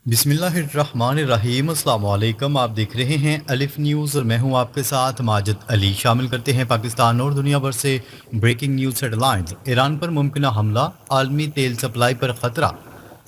बिस्मिल्लाहिर्रहमानिर्रहीम। अस्सलाम वालेकुम। आप देख रहे हैं अलिफ न्यूज़ और मैं हूं आपके साथ माजिद अली। शामिल करते हैं पाकिस्तान और दुनिया भर से ब्रेकिंग न्यूज़ हेडलाइंस। ईरान पर मुमकिन हमला, आलमी तेल सप्लाई पर ख़तरा।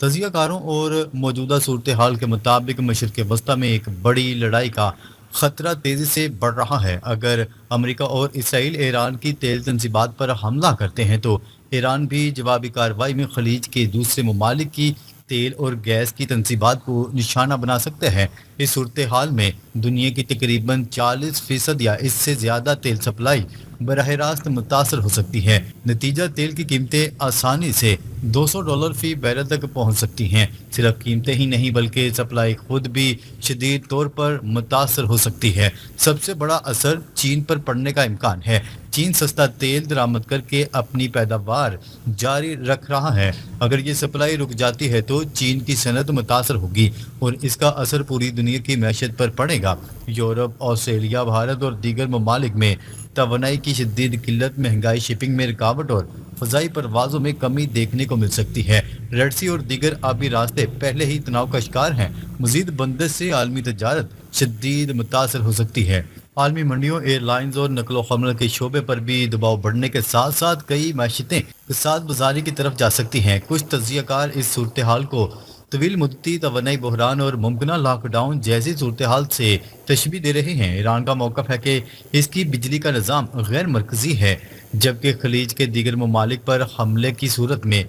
तजियाकारों और मौजूदा सूरत हाल के मुताबिक मशरिक़ वस्ती में एक बड़ी लड़ाई का ख़तरा तेज़ी से बढ़ रहा है। अगर अमेरिका और इसराइल ईरान की तेल तनसीबात पर हमला करते हैं तो ईरान भी जवाबी कार्रवाई में खलीज के दूसरे ममालिक की तेल और गैस की तनसीबात को निशाना बना सकते हैं। इस सूरत हाल में दुनिया की तकरीबन 40% या इससे ज़्यादा तेल सप्लाई बराह रास्त मुतासर हो सकती है। नतीजा तेल की कीमतें आसानी से $200 फी बैरल तक पहुंच सकती हैं। सिर्फ कीमतें ही नहीं बल्कि सप्लाई खुद भी शदीद तौर पर मुतासर हो सकती है। सबसे बड़ा असर चीन पर पड़ने का इम्कान है। चीन सस्ता तेल दरामद करके अपनी पैदावार जारी रख रहा है। अगर ये सप्लाई रुक जाती है तो चीन की सनत मुतासर होगी और इसका असर पूरी दुनिया की मैशत पर पड़ेगा। यूरोप, ऑस्ट्रेलिया, भारत और दीगर ममालिक में तवानाई की शदीद किल्लत, महंगाई, शिपिंग में रुकावट और फ़ज़ाई परवाज़ों में कमी देखने को मिल सकती है। रेड सी और दीगर आबी रास्ते पहले ही तनाव का शिकार हैं। मज़ीद बंदिश से आलमी तजारत शदीद मुतासर हो सकती है। आलमी मंडियों, एयरलाइंस और नकलो हमल के शोबे पर भी दबाव बढ़ने के साथ साथ कई मैशियतें इक़्तिसाद बाज़ारी की तरफ जा सकती हैं। कुछ तज्ज़ियाकार इस सूरत हाल को तवील मुद्दती तवानाई बहरान और मुमकिन लॉकडाउन जैसी सूरत हाल से तशबीह दे रहे हैं। ईरान का मौक़िफ़ है कि इसकी बिजली का निज़ाम गैर मरकज़ी है, जबकि खलीज के दीगर ममालिक पर हमले की सूरत में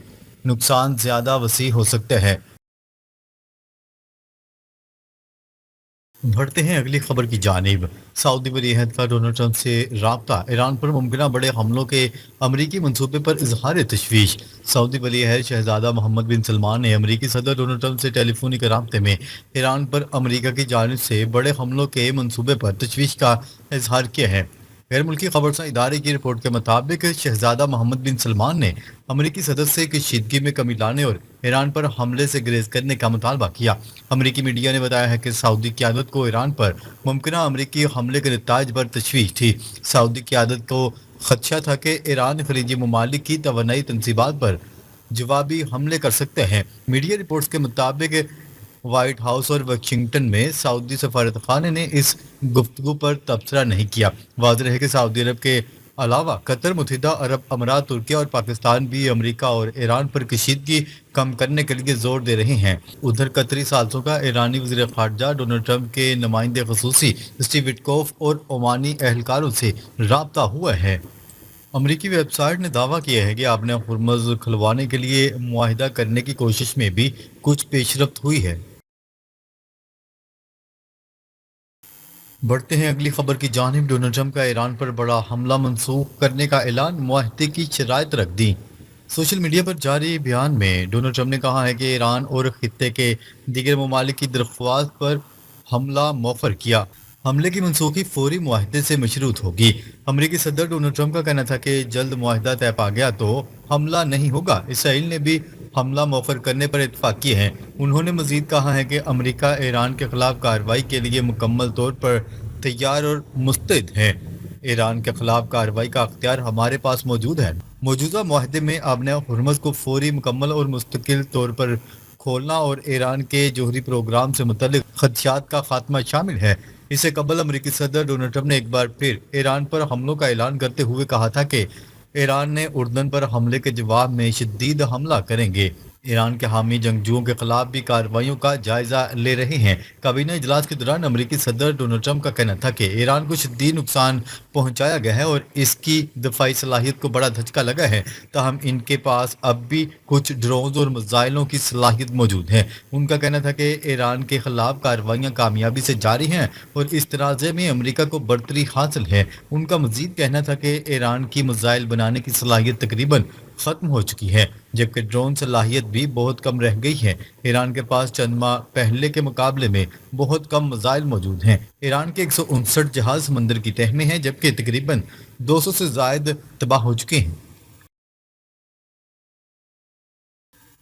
नुकसान ज़्यादा वसी हो सकते हैं। बढ़ते हैं अगली खबर की जानिब। सऊदी वलीअहद का डोनाल्ड ट्रंप से राब्ता, ईरान पर मुमकिन बड़े हमलों के अमरीकी मंसूबे पर इजहार तशवीश। सऊदी वलीअहद शहजादा मोहम्मद बिन सलमान ने अमरीकी सदर डोनाल्ड ट्रंप से टेलीफोनिक राब्ते में ईरान पर अमरीका की जानिब से बड़े हमलों के मंसूबे पर तशवीश का इजहार किया है। गैर मुल्की खबरसां इदारे की रिपोर्ट के मुताबिक शहजादा मोहम्मद बिन सलमान ने अमरीकी सदर से कशीदगी में कमी लाने और ईरान पर हमले से गुरेज करने का मुतालबा किया। अमरीकी मीडिया ने बताया है कि सऊदी क़यादत को ईरान पर मुमकिन अमरीकी हमले के नताइज पर तशवीश थी। सऊदी क़यादत को खदशा था कि ईरान खलीजी ममालिक की तवानाई तनसीबात पर जवाबी हमले कर सकते हैं। मीडिया रिपोर्ट्स के मुताबिक व्हाइट हाउस और वाशिंगटन में सऊदी सफारतखाने ने इस गुफ्तगू पर तबसरा नहीं किया। वाज़ेह है कि सऊदी अरब के अलावा कतर, मुत्तहिदा अरब अमारात, तुर्किया और पाकिस्तान भी अमेरिका और ईरान पर कशीदगी कम करने के लिए जोर दे रहे हैं। उधर कतरी सालसों का ईरानी वज़ीर ख़ारजा डोनाल्ड ट्रंप के नुमाइंदे ख़ुसूसी स्टीव विटकॉफ और ओमानी एहलकारों से राब्ता हुआ है। अमरीकी वेबसाइट ने दावा किया है कि आपने हुर्मुज़ खुलवाने के लिए मुआहिदा करने की कोशिश में भी कुछ पेशरफ्त हुई है। बढ़ते हैं अगली खबर की जानिब। डोनाल्ड ट्रंप का ईरान पर बड़ा हमला मनसूख करने का ऐलान, मुआहदे की शराइत रख दी। सोशल मीडिया पर जारी बयान में डोनाल्ड ट्रंप ने कहा है कि ईरान और खित्ते के दीगर ममालिक की दरख्वास्त पर हमला मौखर किया। हमले की मनसूखी फौरी मुआहदे से मशरूत होगी। अमरीकी सदर डोनाल्ड ट्रंप का कहना था कि जल्द मुआहदा तय पा गया तो हमला नहीं होगा। इसराइल ने भी हमला मौखर करने पर इत्तफाक किए हैं। उन्होंने मजीद कहा है कि अमरीका ईरान के खिलाफ कार्रवाई के लिए मुकम्मल तौर पर तैयार और मुस्तैद है। ईरान के खिलाफ कार्रवाई का अख्तियार हमारे पास मौजूद है। मौजूदा मुआहदे में आपने हुर्मुज़ को फौरी, मुकम्मल और मुस्तकिल तौर पर खोलना और ईरान के जोहरी प्रोग्राम से मुतल्लिक खदशात का खात्मा शामिल है। इससे कबल अमरीकी सदर डोनाल्ड ट्रंप ने एक बार फिर ईरान पर हमलों का ऐलान करते हुए कहा था कि ईरान ने उर्दन पर हमले के जवाब में शदीद हमला करेंगे। ईरान के हामी जंगजुओं के खिलाफ भी कार्रवाइयों का जायजा ले रहे हैं। काबीना इजलास के दौरान अमरीकी सदर डोनाल्ड ट्रंप का कहना था कि ईरान को शदीद नुकसान पहुंचाया गया है और इसकी दफाई सलाहियत को बड़ा धचका लगा है। ताहम इनके पास अब भी कुछ ड्रोन और मिसाइलों की सलाहियत मौजूद है। उनका कहना था कि ईरान के खिलाफ कार्रवाइयाँ कामयाबी से जारी हैं और इस तनाज़े में अमरीका को बढ़तरी हासिल है। उनका मजीद कहना था कि ईरान की मिसाइल बनाने की सलाहियत तकरीबन ख़त्म हो चुकी है, जबकि ड्रोन सलाहियत भी बहुत कम रह गई है। ईरान के पास चंद माह पहले के मुकाबले में बहुत कम मिसाइल मौजूद हैं। ईरान के 159 जहाज समंदर की तह में हैं, जबकि तकरीबन 200 से ज़ायद तबाह हो चुके हैं।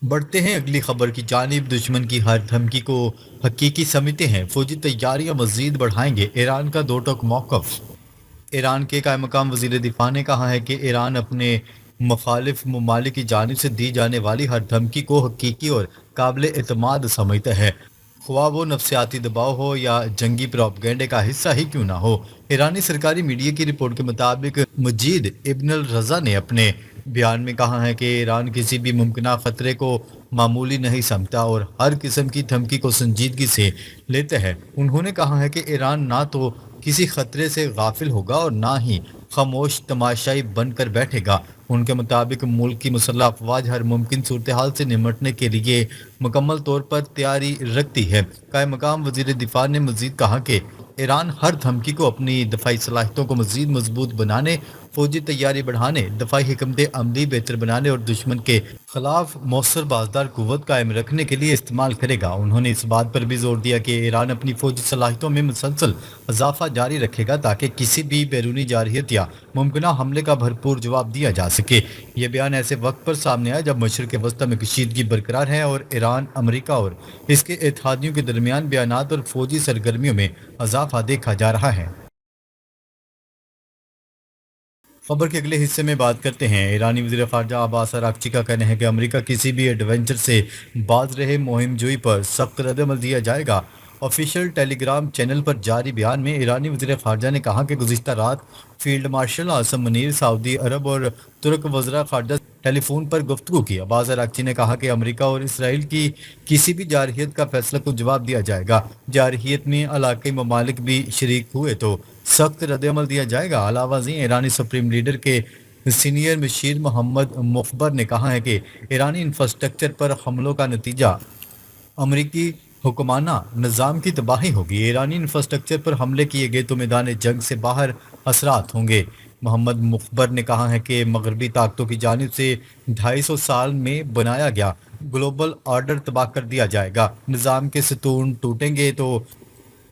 बढ़ते हैं अगली खबर की जानिब। दुश्मन की हर धमकी को हकीकी समझते हैं, फौजी तैयारियां मजीद बढ़ाएंगे, ईरान का दो टोक मौक़िफ़। ईरान के कायम मकाम वज़ीर दिफा ने कहा है कि ईरान अपने मुखालिफ ममालिक की जानिब से दी जाने वाली हर धमकी को हकीकी और काबिल एतमाद समझता है। خواہ وہ نفسیاتی دباؤ ہو یا جنگی پروپیگنڈے کا حصہ ہی کیوں نہ ہو۔ ایرانی سرکاری میڈیا کی رپورٹ کے مطابق مجید ابن الرضا نے اپنے بیان میں کہا ہے کہ ایران کسی بھی ممکنہ خطرے کو معمولی نہیں سمجھتا اور ہر قسم کی دھمکی کو سنجیدگی سے لیتا ہے۔ انہوں نے کہا ہے کہ ایران نہ تو کسی خطرے سے غافل ہوگا اور نہ ہی خاموش تماشائی بن کر بیٹھے گا۔ ان کے مطابق ملک کی مسلح افواج ہر ممکن صورتحال سے نمٹنے کے لیے مکمل طور پر تیاری رکھتی ہے۔ قائم مقام وزیر دفاع نے مزید کہا کہ ایران ہر دھمکی کو اپنی دفاعی صلاحیتوں کو مزید مضبوط بنانے، فوجی تیاری بڑھانے، دفاعی حکمت عملی بہتر بنانے اور دشمن کے خلاف مؤثر بازدار قوت قائم رکھنے کے لیے استعمال کرے گا۔ انہوں نے اس بات پر بھی زور دیا کہ ایران اپنی فوجی صلاحیتوں میں مسلسل اضافہ جاری رکھے گا تاکہ کسی بھی بیرونی جارحیت یا ممکنہ حملے کا بھرپور جواب دیا جا سکے۔ یہ بیان ایسے وقت پر سامنے آیا جب مشرق وسطی میں کشیدگی برقرار ہے اور ایران، امریکہ اور اس کے اتحادیوں کے درمیان بیانات اور فوجی سرگرمیوں میں اضافہ دیکھا جا رہا ہے۔ خبر کے اگلے حصے میں بات کرتے ہیں۔ ایرانی وزیر خارجہ عباس اراغچی کا کہنا ہے کہ امریکہ کسی بھی ایڈونچر سے باز رہے مہم جوئی پر سخت رد عمل دیا جائے گا۔ آفیشیل ٹیلی گرام چینل پر جاری بیان میں ایرانی وزیر خارجہ نے کہا کہ گزشتہ رات فیلڈ مارشل عاصم منیر، سعودی عرب اور ترک وزراء خارجہ سے ٹیلی فون پر گفتگو کی۔ عباس اراغچی نے کہا کہ امریکہ اور اسرائیل کی کسی بھی جارحیت کا فیصلہ کو جواب دیا جائے گا۔ جارحیت میں علاقائی ممالک بھی شریک ہوئے تو سخت رد عمل دیا جائے گا۔ علاوہ ازیں ایرانی سپریم لیڈر کے سینئر مشیر محمد مخبر نے کہا ہے کہ ایرانی انفراسٹرکچر پر حملوں کا نتیجہ امریکی حکمرانہ نظام کی تباہی ہوگی۔ ایرانی انفراسٹرکچر پر حملے کیے گئے تو میدان جنگ سے باہر اثرات ہوں گے۔ محمد مخبر نے کہا ہے کہ مغربی طاقتوں کی جانب سے 250 سال میں بنایا گیا گلوبل آرڈر تباہ کر دیا جائے گا۔ نظام کے ستون ٹوٹیں گے تو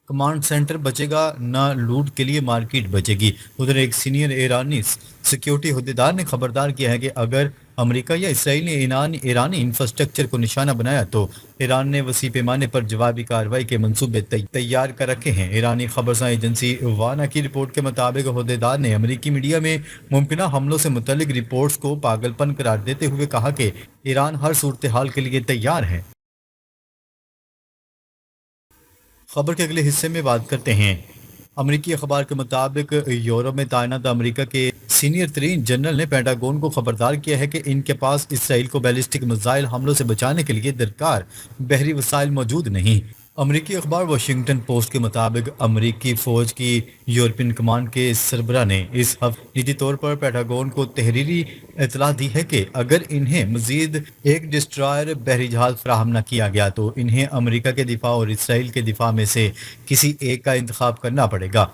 کمانڈ سینٹر بچے گا، نہ لوٹ کے لیے مارکیٹ بچے گی۔ ادھر ایک سینئر ایرانی سیکیورٹی عہدیدار نے خبردار کیا ہے کہ اگر امریکہ یا اسرائیل نے ایرانی انفراسٹرکچر کو نشانہ بنایا تو ایران نے وسیع پیمانے پر جوابی کارروائی کے منصوبے تیار کر رکھے ہیں۔ ایرانی خبرساں ایجنسی وانا کی رپورٹ کے مطابق عہدیدار نے امریکی میڈیا میں ممکنہ حملوں سے متعلق رپورٹس کو پاگل پن قرار دیتے ہوئے کہا کہ ایران ہر صورتحال کے لیے تیار ہے۔ خبر کے اگلے حصے میں بات کرتے ہیں۔ امریکی اخبار کے مطابق یورپ میں تعینات امریکہ کے سینئر ترین جنرل نے پینٹاگون کو خبردار کیا ہے کہ ان کے پاس اسرائیل کو بیلسٹک میزائل حملوں سے بچانے کے لیے درکار بحری وسائل موجود نہیں۔ امریکی اخبار واشنگٹن پوسٹ کے مطابق امریکی فوج کی یورپین کمانڈ کے سربراہ نے اس ہفتے نجی طور پر پینٹاگون کو تحریری اطلاع دی ہے کہ اگر انہیں مزید ایک ڈسٹرائر بحری جہاز فراہم نہ کیا گیا تو انہیں امریکہ کے دفاع اور اسرائیل کے دفاع میں سے کسی ایک کا انتخاب کرنا پڑے گا۔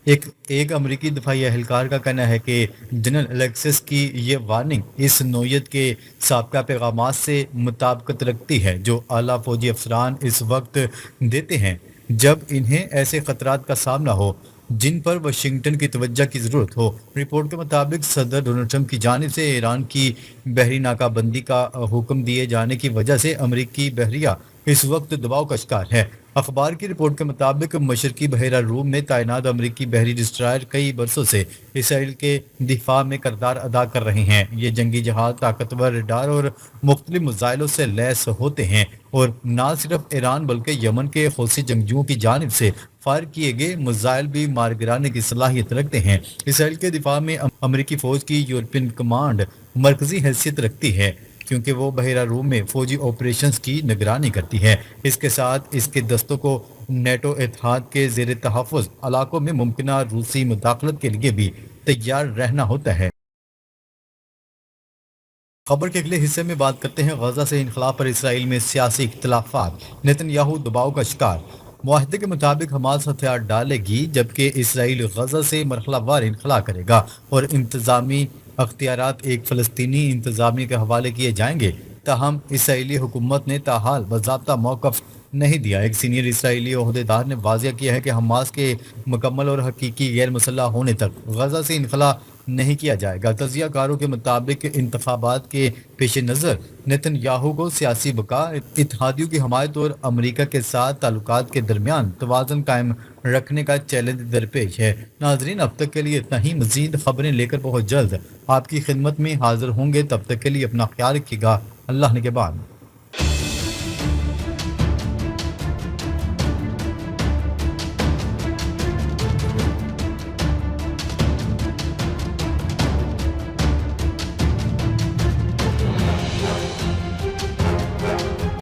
ایک امریکی دفاعی اہلکار کا کہنا ہے کہ جنرل الیکسس کی یہ وارننگ اس نوعیت کے سابقہ پیغامات سے مطابقت رکھتی ہے جو اعلیٰ فوجی افسران اس وقت دیتے ہیں جب انہیں ایسے خطرات کا سامنا ہو جن پر واشنگٹن کی توجہ کی ضرورت ہو۔ رپورٹ کے مطابق صدر ڈونلڈ ٹرمپ کی جانب سے ایران کی بحری ناکہ بندی کا حکم دیے جانے کی وجہ سے امریکی بحریہ اس وقت دباؤ کا شکار ہے۔ اخبار کی رپورٹ کے مطابق مشرقی بحیرہ روم میں تعینات امریکی بحری ڈسٹرائر کئی برسوں سے اسرائیل کے دفاع میں کردار ادا کر رہے ہیں۔ یہ جنگی جہاز طاقتور ریڈار اور مختلف میزائلوں سے لیس ہوتے ہیں اور نہ صرف ایران بلکہ یمن کے حوثی جنگجوؤں کی جانب سے فائر کیے گئے میزائل بھی مار گرانے کی صلاحیت رکھتے ہیں۔ اسرائیل کے دفاع میں امریکی فوج کی یورپین کمانڈ مرکزی حیثیت رکھتی ہے کیونکہ وہ بحیرہ روم میں فوجی آپریشنز کی نگرانی کرتی ہے۔ اس کے ساتھ اس کے دستوں کو نیٹو اتحاد کے زیر تحفظ علاقوں میں ممکنہ روسی مداخلت کے لیے بھی تیار رہنا ہوتا ہے۔ خبر کے اگلے حصے میں بات کرتے ہیں غزہ سے انخلا پر اسرائیل میں سیاسی اختلافات، نتن یاہو دباؤ کا شکار۔ معاہدے کے مطابق حماس ہتھیار ڈالے گی جبکہ اسرائیل غزہ سے مرحلہ وار انخلا کرے گا اور انتظامی اختیارات ایک فلسطینی انتظامیہ کے حوالے کیے جائیں گے۔ تاہم اسرائیلی حکومت نے تاحال باضابطہ موقف نہیں دیا۔ ایک سینئر اسرائیلی عہدیدار نے واضح کیا ہے کہ حماس کے مکمل اور حقیقی غیر مسلح ہونے تک غزہ سے انخلا نہیں کیا جائے گا۔ تجزیہ کاروں کے مطابق انتخابات کے پیش نظر نیتن یاہو کو سیاسی بقا، اتحادیوں کی حمایت اور امریکہ کے ساتھ تعلقات کے درمیان توازن قائم رکھنے کا چیلنج درپیش ہے۔ ناظرین، اب تک کے لیے اتنا ہی۔ مزید خبریں لے کر بہت جلد آپ کی خدمت میں حاضر ہوں گے۔ تب تک کے لیے اپنا خیال رکھیے گا۔ اللہ نگہبان۔